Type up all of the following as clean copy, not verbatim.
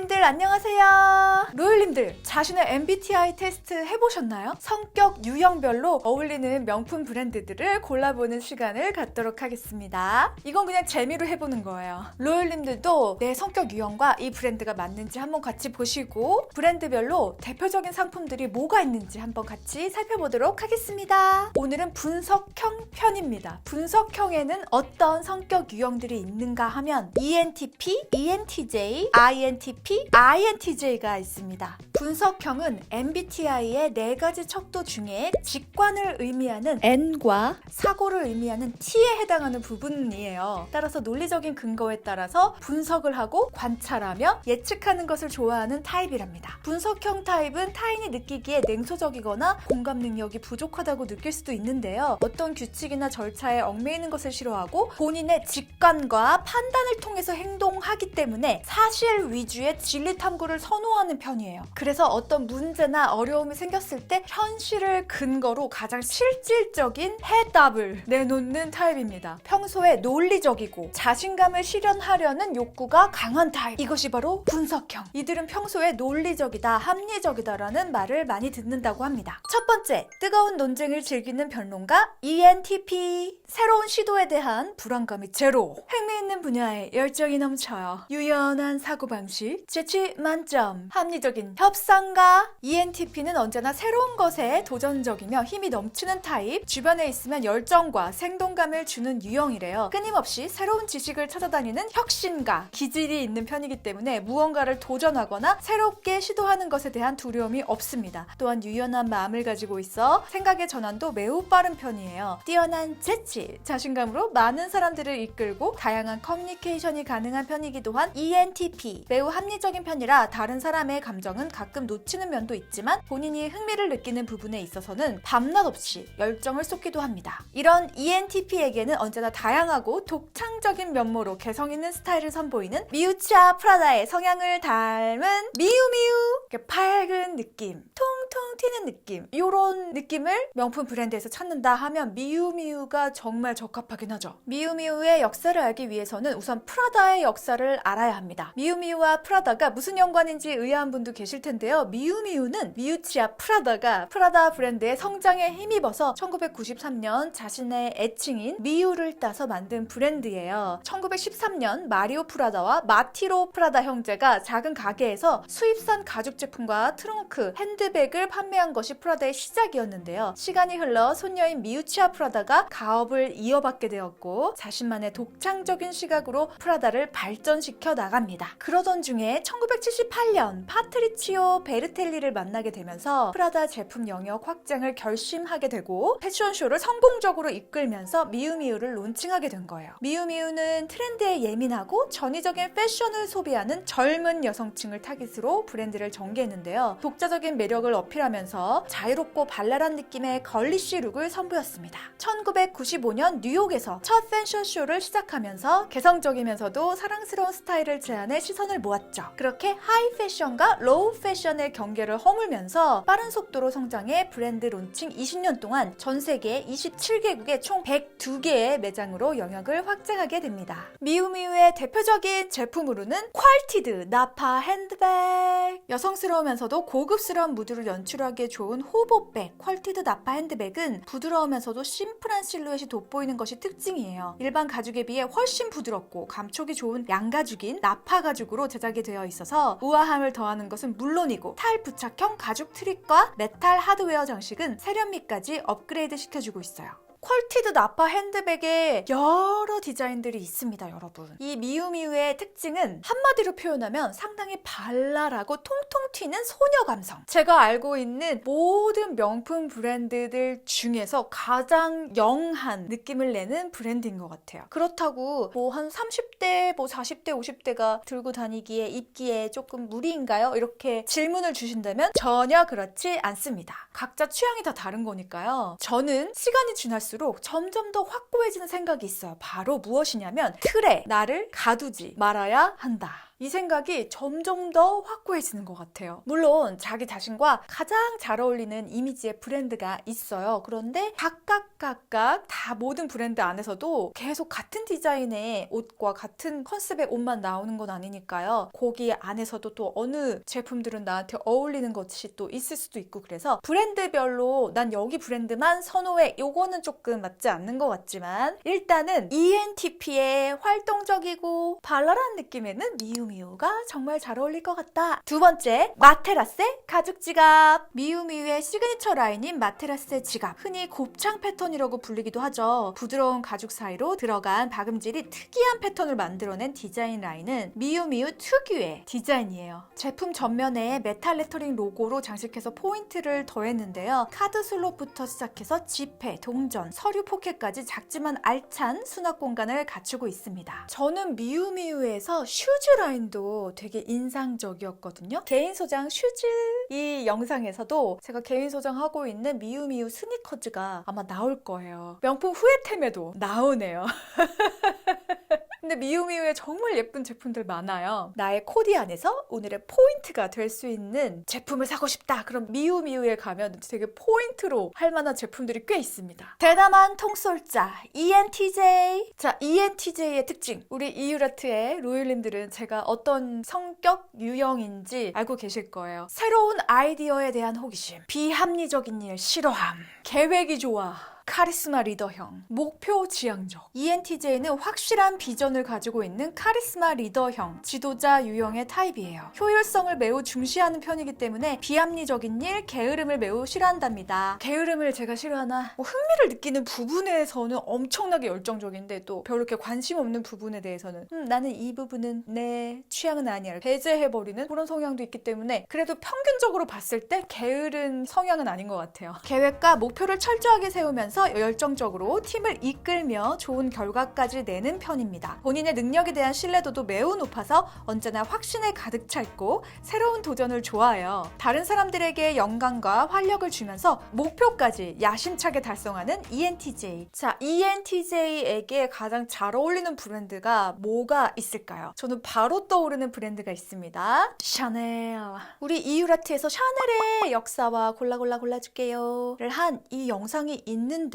로열님들 안녕하세요. 로열님들 자신의 MBTI 테스트 해보셨나요? 성격 유형별로 어울리는 명품 브랜드들을 골라보는 시간을 갖도록 하겠습니다. 이건 그냥 재미로 해보는 거예요. 로열님들도 내 성격 유형과 이 브랜드가 맞는지 한번 같이 보시고 브랜드별로 대표적인 상품들이 뭐가 있는지 한번 같이 살펴보도록 하겠습니다. 오늘은 분석형 편입니다. 분석형에는 어떤 성격 유형들이 있는가 하면 ENTP, ENTJ, INTP, INTJ가 있습니다. 분석형은 MBTI의 4가지 척도 중에 직관을 의미하는 N과 사고를 의미하는 T에 해당하는 부분이에요. 따라서 논리적인 근거에 따라서 분석을 하고 관찰하며 예측하는 것을 좋아하는 타입이랍니다. 분석형 타입은 타인이 느끼기에 냉소적이거나 공감 능력이 부족하다고 느낄 수도 있는데요. 어떤 규칙이나 절차에 얽매이는 것을 싫어하고 본인의 직관과 판단을 통해서 행동하기 때문에 사실 위주의 진리 탐구를 선호하는 편이에요. 그래서 어떤 문제나 어려움이 생겼을 때 현실을 근거로 가장 실질적인 해답을 내놓는 타입입니다. 평소에 논리적이고 자신감을 실현하려는 욕구가 강한 타입. 이것이 바로 분석형. 이들은 평소에 논리적이다, 합리적이다라는 말을 많이 듣는다고 합니다. 첫 번째, 뜨거운 논쟁을 즐기는 변론가 ENTP. 새로운 시도에 대한 불안감이 제로. 흥미있는 분야에 열정이 넘쳐요. 유연한 사고방식, 재치 만점, 합리적인 협상가. ENTP는 언제나 새로운 것에 도전적이며 힘이 넘치는 타입. 주변에 있으면 열정과 생동감을 주는 유형이래요. 끊임없이 새로운 지식을 찾아다니는 혁신가, 기질이 있는 편이기 때문에 무언가를 도전하거나 새롭게 시도하는 것에 대한 두려움이 없습니다. 또한 유연한 마음을 가지고 있어 생각의 전환도 매우 빠른 편이에요. 뛰어난 재치, 자신감으로 많은 사람들을 이끌고 다양한 커뮤니케이션이 가능한 편이기도 한 ENTP. 매우 합리적인 편이라 다른 사람의 감정은 가끔 놓치는 면도 있지만 본인이 흥미를 느끼는 부분에 있어서는 밤낮 없이 열정을 쏟기도 합니다. 이런 ENTP에게는 언제나 다양하고 독창적인 면모로 개성 있는 스타일을 선보이는 미우치와 프라다의 성향을 닮은 미우미우. 밝은 느낌, 통통 튀는 느낌, 이런 느낌을 명품 브랜드에서 찾는다 하면 미우미우가 정말 적합하긴 하죠. 미우미우의 역사를 알기 위해서는 우선 프라다의 역사를 알아야 합니다. 미우미우와 프라다가 무슨 연관인지 의아한 분도 계실 텐데요. 미우미우는 미우치와 프라다가 프라다 브랜드의 성장에 힘입어서 1993년 자신의 애칭인 미우를 따서 만든 브랜드예요. 1913년 마리오 프라다와 마티로 프라다 형제가 작은 가게에서 수입산 가죽 제품과 트렁크, 핸드백을 판매한 것이 프라다의 시작이었는데요. 시간이 흘러 손녀인 미우치와 프라다가 가업을 이어받게 되었고 자신만의 독창적인 시각으로 프라다를 발전시켜 나갑니다. 그러던 중에 1978년 파트리치오 베르텔리를 만나게 되면서 프라다 제품 영역 확장을 결심하게 되고 패션쇼를 성공적으로 이끌면서 미우미우를 론칭하게 된 거예요. 미우미우는 트렌드에 예민하고 전위적인 패션을 소비하는 젊은 여성층을 타깃으로 브랜드를 전개했는데요. 독자적인 매력을 어필하면서 자유롭고 발랄한 느낌의 걸리쉬 룩을 선보였습니다. 1995년 뉴욕에서 첫 패션쇼를 시작하면서 개성적이면서도 사랑스러운 스타일을 제안해 시선을 모았죠. 그렇게 하이 패션과 로우 패션의 경계를 허물면서 빠른 속도로 성장해 브랜드 론칭 20년 동안 전 세계 27개국의 총 102개의 매장으로 영역을 확장하게 됩니다. 미우미우의 대표적인 제품으로는 퀄티드 나파 핸드백. 여성스러우면서도 고급스러운 무드를 연출하기에 좋은 호보백 퀄티드 나파 핸드백은 부드러우면서도 심플한 실루엣이 돋보이는 것이 특징이에요. 일반 가죽에 비해 훨씬 부드럽고 감촉이 좋은 양가죽인 나파 가죽으로 제작이 되어 있어서 우아함을 더하는 것은 물론이고 탈부착형 가죽 트릭과 메탈 하드웨어 장식은 세련미까지 업그레이드 시켜주고 있어요. 퀄티드 나파 핸드백에 여러 디자인들이 있습니다, 여러분. 이 미우미우의 특징은 한마디로 표현하면 상당히 발랄하고 통통 튀는 소녀 감성. 제가 알고 있는 모든 명품 브랜드들 중에서 가장 영한 느낌을 내는 브랜드인 것 같아요. 그렇다고 뭐 한 30대, 뭐 40대, 50대가 들고 다니기에 입기에 조금 무리인가요? 이렇게 질문을 주신다면 전혀 그렇지 않습니다. 각자 취향이 다 다른 거니까요. 저는 시간이 지날수록 점점 더 확고해지는 생각이 있어요. 바로 무엇이냐면 틀에 나를 가두지 말아야 한다. 이 생각이 점점 더 확고해지는 것 같아요. 물론 자기 자신과 가장 잘 어울리는 이미지의 브랜드가 있어요. 그런데 각각 다 모든 브랜드 안에서도 계속 같은 디자인의 옷과 같은 컨셉의 옷만 나오는 건 아니니까요. 거기 안에서도 또 어느 제품들은 나한테 어울리는 것이 또 있을 수도 있고, 그래서 브랜드별로 난 여기 브랜드만 선호해, 요거는 조금 맞지 않는 것 같지만 일단은 ENTP의 활동적이고 발랄한 느낌에는 미우미우가 정말 잘 어울릴 것 같다. 두 번째, 마테라세 가죽 지갑. 미우미우의 시그니처 라인인 마테라세 지갑, 흔히 곱창 패턴이라고 불리기도 하죠. 부드러운 가죽 사이로 들어간 박음질이 특이한 패턴을 만들어낸 디자인 라인은 미우미우 특유의 디자인이에요. 제품 전면에 메탈 레터링 로고로 장식해서 포인트를 더했는데요. 카드 슬롯부터 시작해서 지폐, 동전, 서류 포켓까지 작지만 알찬 수납 공간을 갖추고 있습니다. 저는 미우미우에서 슈즈 라인도 되게 인상적이었거든요. 개인 소장 슈즈, 이 영상에서도 제가 개인 소장하고 있는 미우미우 스니커즈가 아마 나올 거예요. 명품 후회템에도 나오네요. 근데 미우미우에 정말 예쁜 제품들 많아요. 나의 코디 안에서 오늘의 포인트가 될 수 있는 제품을 사고 싶다. 그럼 미우미우에 가면 되게 포인트로 할 만한 제품들이 꽤 있습니다. 대담한 통솔자 ENTJ. 자, ENTJ의 특징. 우리 이유라트의 로율님들은 제가 어떤 성격 유형인지 알고 계실 거예요. 새로운 아이디어에 대한 호기심, 비합리적인 일 싫어함, 계획이 좋아, 카리스마 리더형, 목표 지향적. ENTJ는 확실한 비전을 가지고 있는 카리스마 리더형, 지도자 유형의 타입이에요. 효율성을 매우 중시하는 편이기 때문에 비합리적인 일, 게으름을 매우 싫어한답니다. 게으름을 제가 싫어하나? 흥미를 느끼는 부분에서는 엄청나게 열정적인데 또 별로 이렇게 관심 없는 부분에 대해서는 나는 이 부분은 내 취향은 아니야, 배제해버리는 그런 성향도 있기 때문에 그래도 평균적으로 봤을 때 게으른 성향은 아닌 것 같아요. 계획과 목표를 철저하게 세우면서 열정적으로 팀을 이끌며 좋은 결과까지 내는 편입니다. 본인의 능력에 대한 신뢰도도 매우 높아서 언제나 확신에 가득 차 있고 새로운 도전을 좋아해요. 다른 사람들에게 영감과 활력을 주면서 목표까지 야심차게 달성하는 ENTJ. 자, ENTJ에게 가장 잘 어울리는 브랜드가 뭐가 있을까요? 저는 바로 떠오르는 브랜드가 있습니다. 샤넬. 우리 이유라트에서 샤넬의 역사와 골라줄게요를 한 이 영상이 있는데요.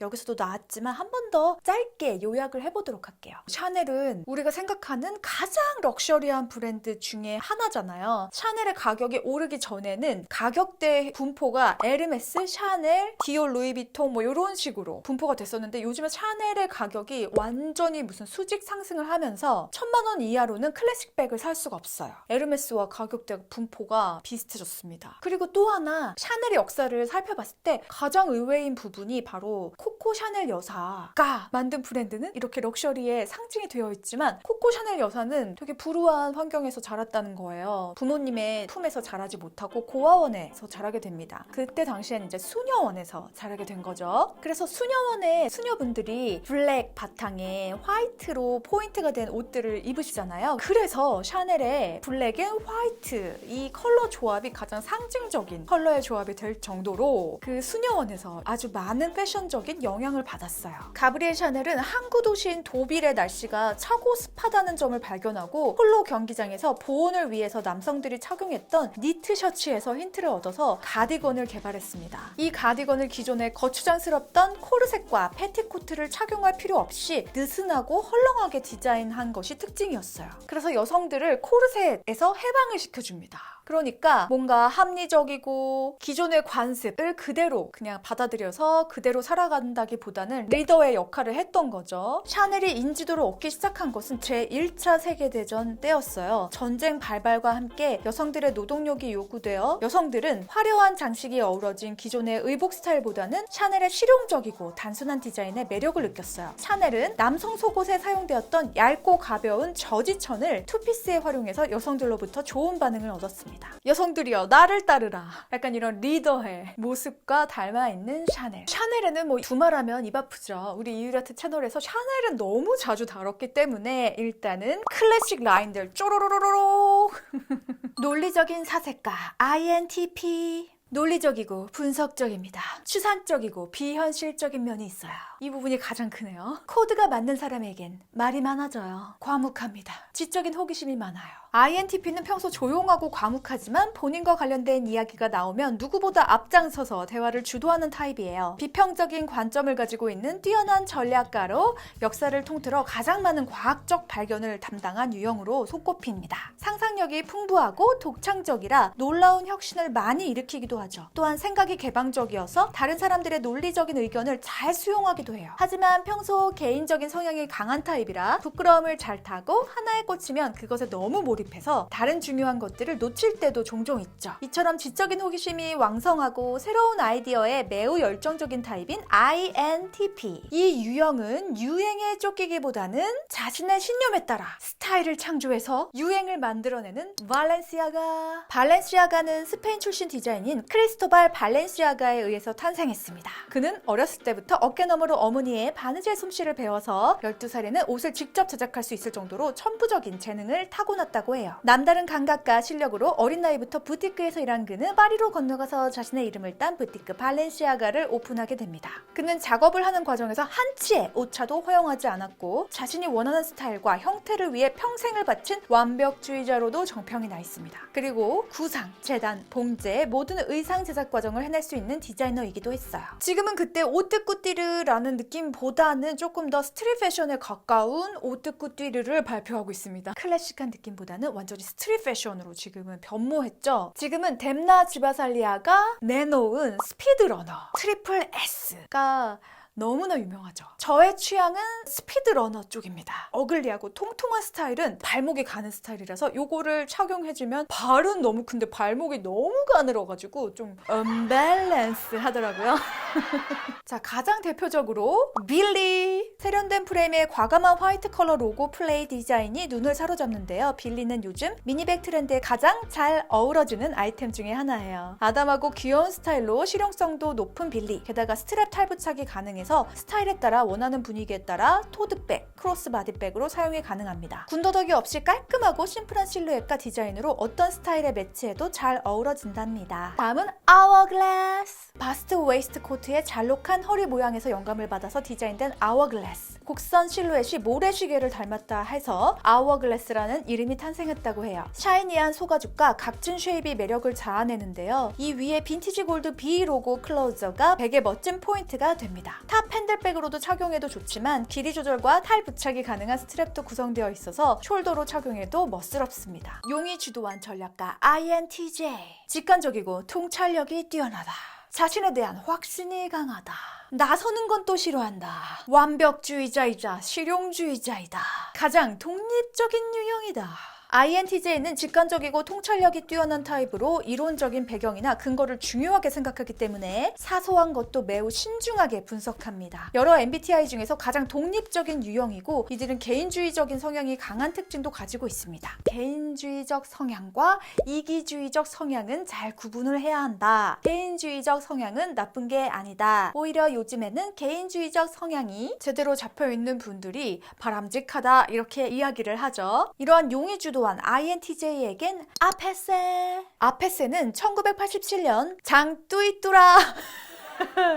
여기서도 나왔지만 한 번 더 짧게 요약을 해보도록 할게요. 샤넬은 우리가 생각하는 가장 럭셔리한 브랜드 중에 하나잖아요. 샤넬의 가격이 오르기 전에는 가격대 분포가 에르메스, 샤넬, 디올, 루이비통 뭐 이런 식으로 분포가 됐었는데 요즘에 샤넬의 가격이 완전히 무슨 수직 상승을 하면서 1,000만 원 이하로는 클래식백을 살 수가 없어요. 에르메스와 가격대 분포가 비슷해졌습니다. 그리고 또 하나, 샤넬의 역사를 살펴봤을 때 가장 의외인 부분이 바로 코코 샤넬 여사가 만든 브랜드는 이렇게 럭셔리의 상징이 되어 있지만 코코 샤넬 여사는 되게 불우한 환경에서 자랐다는 거예요. 부모님의 품에서 자라지 못하고 고아원에서 자라게 됩니다. 그때 당시엔 이제 수녀원에서 자라게 된 거죠. 그래서 수녀원의 수녀분들이 블랙 바탕에 화이트로 포인트가 된 옷들을 입으시잖아요. 그래서 샤넬의 블랙 앤 화이트, 이 컬러 조합이 가장 상징적인 컬러의 조합이 될 정도로 그 수녀원에서 아주 많은 패션적인 영향을 받았어요. 가브리엘 샤넬은 항구 도시인 도빌의 날씨가 차고 습하다는 점을 발견하고 폴로 경기장에서 보온을 위해서 남성들이 착용했던 니트 셔츠에서 힌트를 얻어서 가디건을 개발했습니다. 이 가디건을 기존에 거추장스럽던 코르셋과 패티코트를 착용할 필요 없이 느슨하고 헐렁하게 디자인한 것이 특징이었어요. 그래서 여성들을 코르셋에서 해방을 시켜줍니다. 그러니까 뭔가 합리적이고 기존의 관습을 그대로 그냥 받아들여서 그대로 살아간다기보다는 리더의 역할을 했던 거죠. 샤넬이 인지도를 얻기 시작한 것은 제1차 세계대전 때였어요. 전쟁 발발과 함께 여성들의 노동력이 요구되어 여성들은 화려한 장식이 어우러진 기존의 의복 스타일보다는 샤넬의 실용적이고 단순한 디자인에 매력을 느꼈어요. 샤넬은 남성 속옷에 사용되었던 얇고 가벼운 저지천을 투피스에 활용해서 여성들로부터 좋은 반응을 얻었습니다. 여성들이여 나를 따르라. 약간 이런 리더의 모습과 닮아있는 샤넬. 샤넬에는 뭐 두말하면 입 아프죠. 우리 이유라트 채널에서 샤넬은 너무 자주 다뤘기 때문에 일단은 클래식 라인들 쪼로로로로 논리적인 사색가 INTP. 논리적이고 분석적입니다. 추상적이고 비현실적인 면이 있어요. 이 부분이 가장 크네요. 코드가 맞는 사람에겐 말이 많아져요. 과묵합니다. 지적인 호기심이 많아요. INTP는 평소 조용하고 과묵하지만 본인과 관련된 이야기가 나오면 누구보다 앞장서서 대화를 주도하는 타입이에요. 비평적인 관점을 가지고 있는 뛰어난 전략가로 역사를 통틀어 가장 많은 과학적 발견을 담당한 유형으로 손꼽힙니다. 상상력이 풍부하고 독창적이라 놀라운 혁신을 많이 일으키기도 하죠. 또한 생각이 개방적이어서 다른 사람들의 논리적인 의견을 잘 수용하기도 해요. 하지만 평소 개인적인 성향이 강한 타입이라 부끄러움을 잘 타고 하나에 꽂히면 그것에 너무 몰입해서 다른 중요한 것들을 놓칠 때도 종종 있죠. 이처럼 지적인 호기심이 왕성하고 새로운 아이디어에 매우 열정적인 타입인 INTP. 이 유형은 유행에 쫓기기보다는 자신의 신념에 따라 스타일을 창조해서 유행을 만들어내는 발렌시아가. 발렌시아가는 스페인 출신 디자인인 크리스토발 발렌시아가에 의해서 탄생했습니다. 그는 어렸을 때부터 어깨너머로 어머니의 바느질 솜씨를 배워서 12살에는 옷을 직접 제작할 수 있을 정도로 천부적인 재능을 타고났다고 해요. 남다른 감각과 실력으로 어린 나이부터 부티크에서 일한 그는 파리로 건너가서 자신의 이름을 딴 부티크 발렌시아가를 오픈하게 됩니다. 그는 작업을 하는 과정에서 한치의 오차도 허용하지 않았고 자신이 원하는 스타일과 형태를 위해 평생을 바친 완벽주의자로도 정평이 나 있습니다. 그리고 구상, 재단, 봉제 모든 의상 제작 과정을 해낼 수 있는 디자이너이기도 했어요. 지금은 그때 오뜨꾸띠르라는 느낌보다는 조금 더 스트릿 패션에 가까운 오뜨꾸띠르를 발표하고 있습니다. 클래식한 느낌보다는 완전히 스트릿 패션으로 지금은 변모했죠. 지금은 뎀나 지바살리아가 내놓은 스피드러너 트리플 S가 너무나 유명하죠. 저의 취향은 스피드러너 쪽입니다. 어글리하고 통통한 스타일은 발목이 가는 스타일이라서 요거를 착용해주면 발은 너무 큰데 발목이 너무 가늘어가지고 좀 언밸런스 하더라고요. 자, 가장 대표적으로 빌리. 세련된 프레임의 과감한 화이트 컬러 로고 플레이 디자인이 눈을 사로잡는데요. 빌리는 요즘 미니백 트렌드에 가장 잘 어우러지는 아이템 중에 하나예요. 아담하고 귀여운 스타일로 실용성도 높은 빌리. 게다가 스트랩 탈부착이 가능해서 스타일에 따라 원하는 분위기에 따라 토드백, 크로스 바디백으로 사용이 가능합니다. 군더더기 없이 깔끔하고 심플한 실루엣과 디자인으로 어떤 스타일에 매치해도 잘 어우러진답니다. 다음은 아워글래스. 바스트 웨이스트 코트의 잘록한 허리 모양에서 영감을 받아서 디자인된 아워글래스. 곡선 실루엣이 모래시계를 닮았다 해서 아워글래스라는 이름이 탄생했다고 해요. 샤이니한 소가죽과 각진 쉐입이 매력을 자아내는데요. 이 위에 빈티지 골드 B 로고 클로저가 백의 멋진 포인트가 됩니다. 탑 핸들백으로도 착용해도 좋지만 길이 조절과 탈 부착이 가능한 스트랩도 구성되어 있어서 숄더로 착용해도 멋스럽습니다. 용이 주도한 전략가 INTJ. 직관적이고 통찰력이 뛰어나다. 자신에 대한 확신이 강하다. 나서는 건 또 싫어한다. 완벽주의자이자 실용주의자이다. 가장 독립적인 유형이다. INTJ는 직관적이고 통찰력이 뛰어난 타입으로 이론적인 배경이나 근거를 중요하게 생각하기 때문에 사소한 것도 매우 신중하게 분석합니다. 여러 MBTI 중에서 가장 독립적인 유형이고 이들은 개인주의적인 성향이 강한 특징도 가지고 있습니다. 개인주의적 성향과 이기주의적 성향은 잘 구분을 해야 한다. 개인주의적 성향은 나쁜 게 아니다. 오히려 요즘에는 개인주의적 성향이 제대로 잡혀있는 분들이 바람직하다 이렇게 이야기를 하죠. 이러한 용의 주도한 INTJ에겐 아페세는 1987년 장뚜이뚜라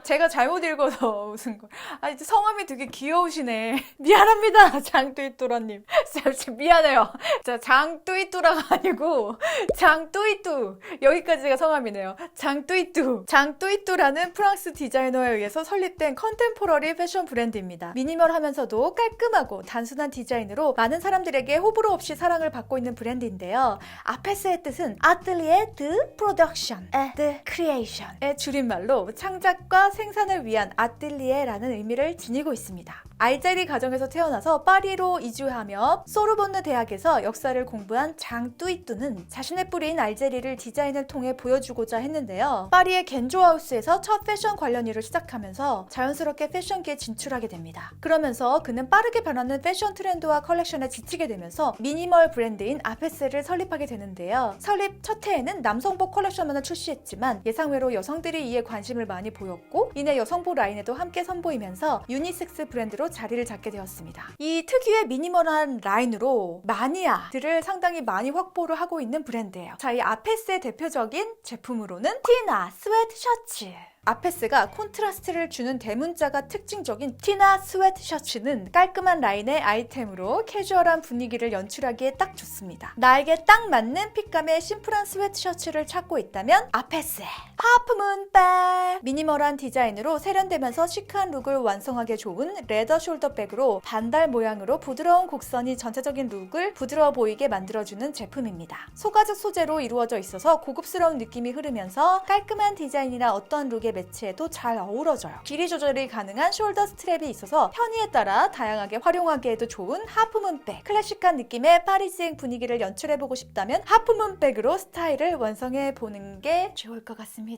제가 잘못 읽어서 웃은 거. 아, 성함이 되게 귀여우시네. 미안합니다, 장뚜이뚜라님. 진짜 미안해요. 자, 장뚜이뚜라가 아니고 장뚜이뚜. 여기까지가 성함이네요. 장뚜이뚜라는 프랑스 디자이너에 의해서 설립된 컨템포러리 패션 브랜드입니다. 미니멀하면서도 깔끔하고 단순한 디자인으로 많은 사람들에게 호불호 없이 사랑을 받고 있는 브랜드인데요. 아페스의 뜻은 아틀리에 드 프로덕션 드 크리에이션의 줄임말로 창작과 생산을 위한 아틀리에라는 의미를 지니고 있습니다. 알제리 가정에서 태어나서 파리로 이주하며 소르본느 대학에서 역사를 공부한 장뚜이뚜는 자신의 뿌리인 알제리를 디자인을 통해 보여주고자 했는데요. 파리의 겐조하우스에서 첫 패션 관련 일을 시작하면서 자연스럽게 패션계에 진출하게 됩니다. 그러면서 그는 빠르게 변하는 패션 트렌드와 컬렉션에 지치게 되면서 미니멀 브랜드인 아페스를 설립하게 되는데요. 설립 첫 해에는 남성복 컬렉션만을 출시했지만 예상외로 여성들이 이에 관심을 많이 보였고 이내 여성복 라인에도 함께 선보이면서 유니섹스 브랜드로 자리를 잡게 되었습니다. 이 특유의 미니멀한 라인으로 마니아들을 상당히 많이 확보를 하고 있는 브랜드예요. 자, 이 아페스의 대표적인 제품으로는 티나 스웨트셔츠. 아페스가 콘트라스트를 주는 대문자가 특징적인 티나 스웨트셔츠는 깔끔한 라인의 아이템으로 캐주얼한 분위기를 연출하기에 딱 좋습니다. 나에게 딱 맞는 핏감의 심플한 스웨트셔츠를 찾고 있다면 아페스의 하프문백! 미니멀한 디자인으로 세련되면서 시크한 룩을 완성하기 좋은 레더 숄더백으로 반달 모양으로 부드러운 곡선이 전체적인 룩을 부드러워 보이게 만들어주는 제품입니다. 소가죽 소재로 이루어져 있어서 고급스러운 느낌이 흐르면서 깔끔한 디자인이나 어떤 룩에 매치해도 잘 어우러져요. 길이 조절이 가능한 숄더 스트랩이 있어서 편의에 따라 다양하게 활용하기에도 좋은 하프문백. 클래식한 느낌의 파리지행 분위기를 연출해보고 싶다면 하프문백으로 스타일을 완성해보는 게 좋을 것 같습니다.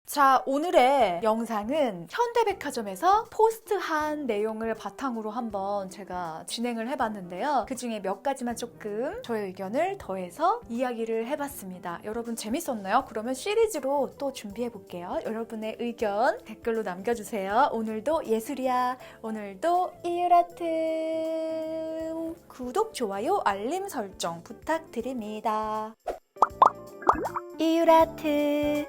자, 오늘의 영상은 현대백화점에서 포스트한 내용을 바탕으로 한번 제가 진행을 해봤는데요. 그 중에 몇 가지만 조금 저의 의견을 더해서 이야기를 해봤습니다. 여러분 재밌었나요? 그러면 시리즈로 또 준비해볼게요. 여러분의 의견 댓글로 남겨주세요. 오늘도 예술이야. 오늘도 이유라트. 구독, 좋아요, 알림 설정 부탁드립니다. 이유라트.